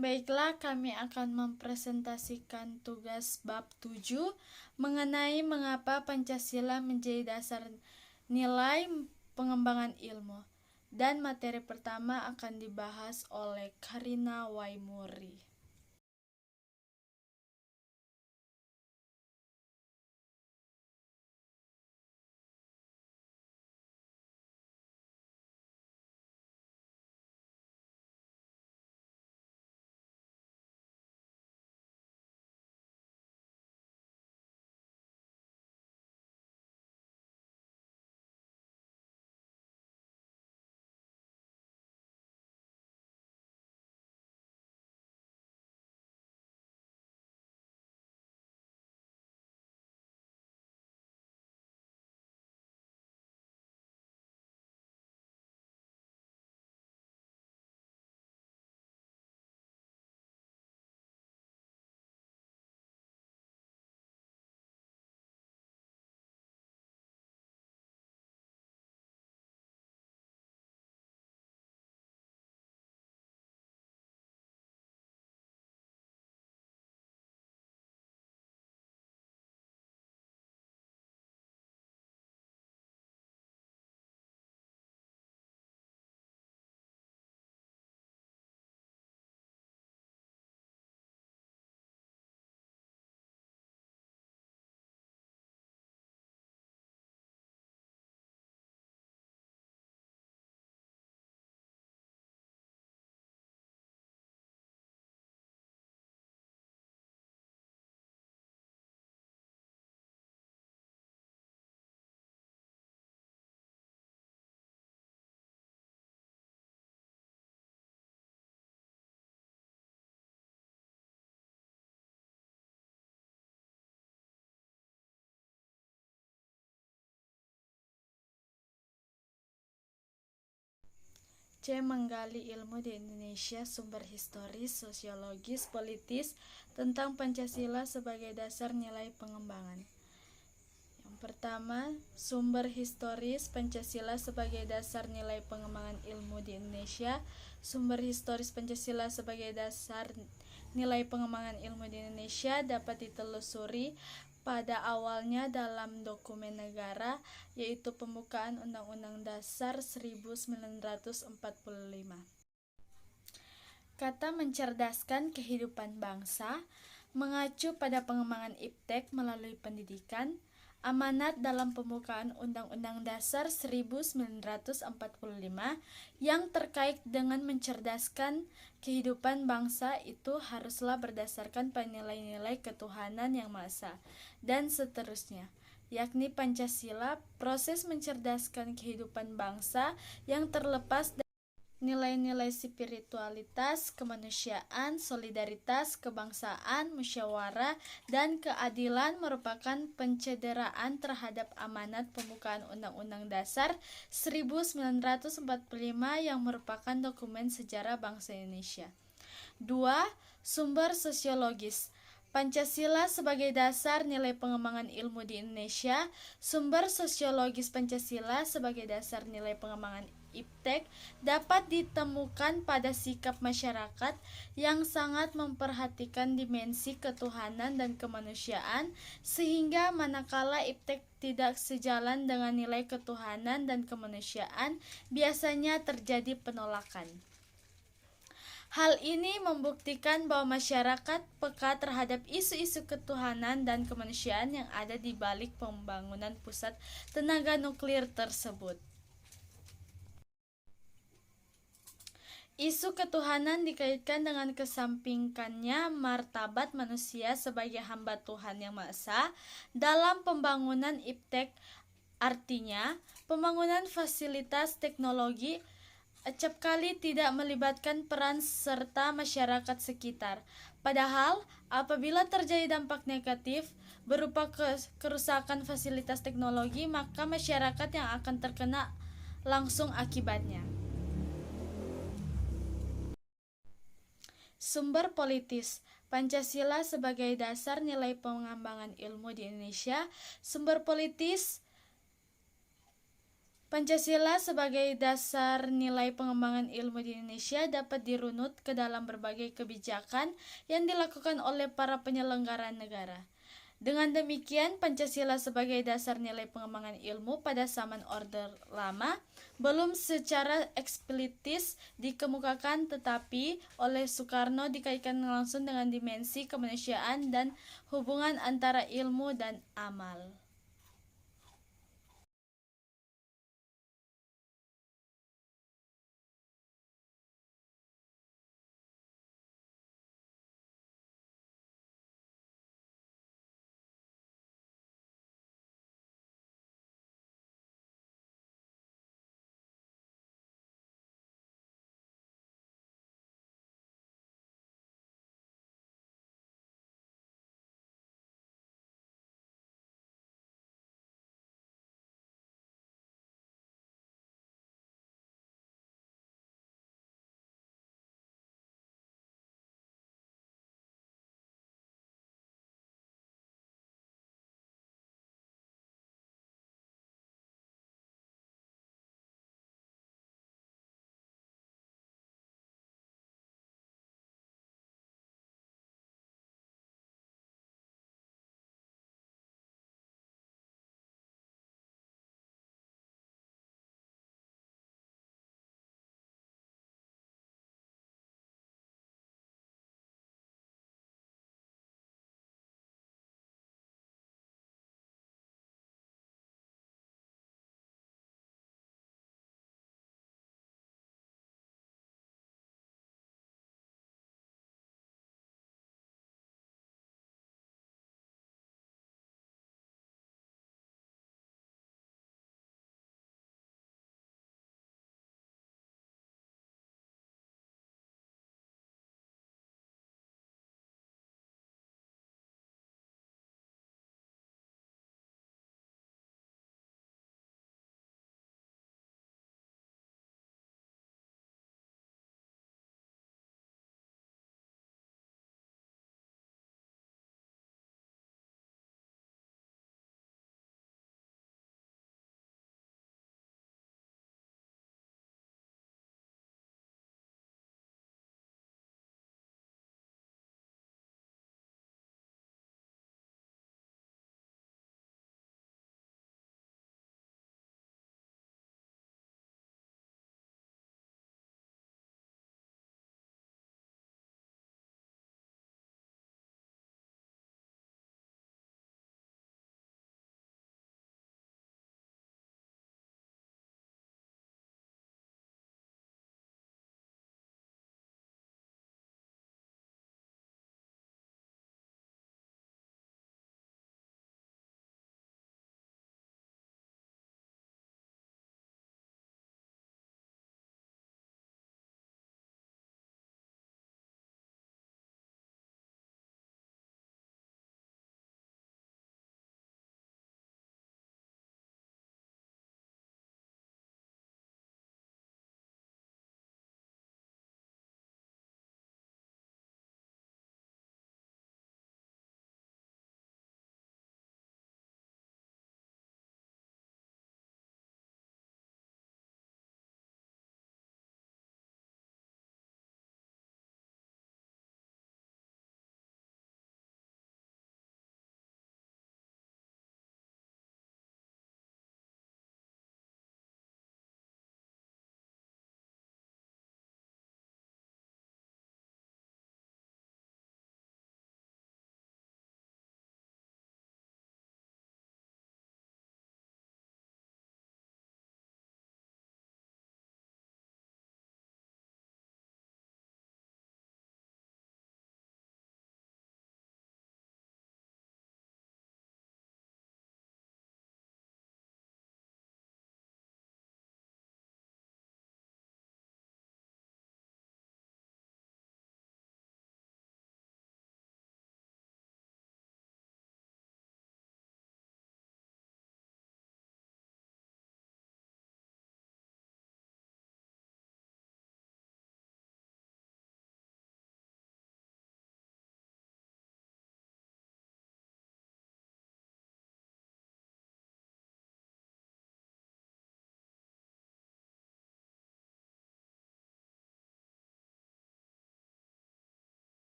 Baiklah, kami akan mempresentasikan tugas bab 7 mengenai mengapa Pancasila menjadi dasar nilai pengembangan ilmu. Dan materi pertama akan dibahas oleh Karina Waimuri. C. Menggali ilmu di Indonesia, sumber historis, sosiologis, politis tentang Pancasila sebagai dasar nilai pengembangan. Yang pertama, sumber historis Pancasila sebagai dasar nilai pengembangan ilmu di Indonesia. Sumber historis Pancasila sebagai dasar nilai pengembangan ilmu di Indonesia dapat ditelusuri pada awalnya dalam dokumen negara, yaitu pembukaan Undang-Undang Dasar 1945. Kata mencerdaskan kehidupan bangsa mengacu pada pengembangan iptek melalui pendidikan. Amanat dalam pembukaan Undang-Undang Dasar 1945 yang terkait dengan mencerdaskan kehidupan bangsa itu haruslah berdasarkan pada nilai-nilai ketuhanan yang Maha Esa, dan seterusnya, yakni Pancasila, proses mencerdaskan kehidupan bangsa yang terlepas dari nilai-nilai spiritualitas, kemanusiaan, solidaritas, kebangsaan, musyawarah, dan keadilan merupakan pencederaan terhadap amanat pembukaan Undang-Undang Dasar 1945 yang merupakan dokumen sejarah bangsa Indonesia. 2. Sumber sosiologis Pancasila sebagai dasar nilai pengembangan ilmu di Indonesia. Sumber sosiologis Pancasila sebagai dasar nilai pengembangan iptek dapat ditemukan pada sikap masyarakat yang sangat memperhatikan dimensi ketuhanan dan kemanusiaan, sehingga manakala iptek tidak sejalan dengan nilai ketuhanan dan kemanusiaan, biasanya terjadi penolakan. Hal ini membuktikan bahwa masyarakat peka terhadap isu-isu ketuhanan dan kemanusiaan yang ada di balik pembangunan pusat tenaga nuklir tersebut. Isu ketuhanan dikaitkan dengan kesampingkannya martabat manusia sebagai hamba Tuhan Yang Maha Esa dalam pembangunan iptek. Artinya, pembangunan fasilitas teknologi acapkali tidak melibatkan peran serta masyarakat sekitar. Padahal, apabila terjadi dampak negatif berupa kerusakan fasilitas teknologi, maka masyarakat yang akan terkena langsung akibatnya. Sumber politis Pancasila sebagai dasar nilai pengembangan ilmu di Indonesia. Sumber politis Pancasila sebagai dasar nilai pengembangan ilmu di Indonesia dapat dirunut ke dalam berbagai kebijakan yang dilakukan oleh para penyelenggara negara. Dengan demikian, Pancasila sebagai dasar nilai pengembangan ilmu pada zaman Orde Lama belum secara eksplisit dikemukakan, tetapi oleh Soekarno dikaitkan langsung dengan dimensi kemanusiaan dan hubungan antara ilmu dan amal.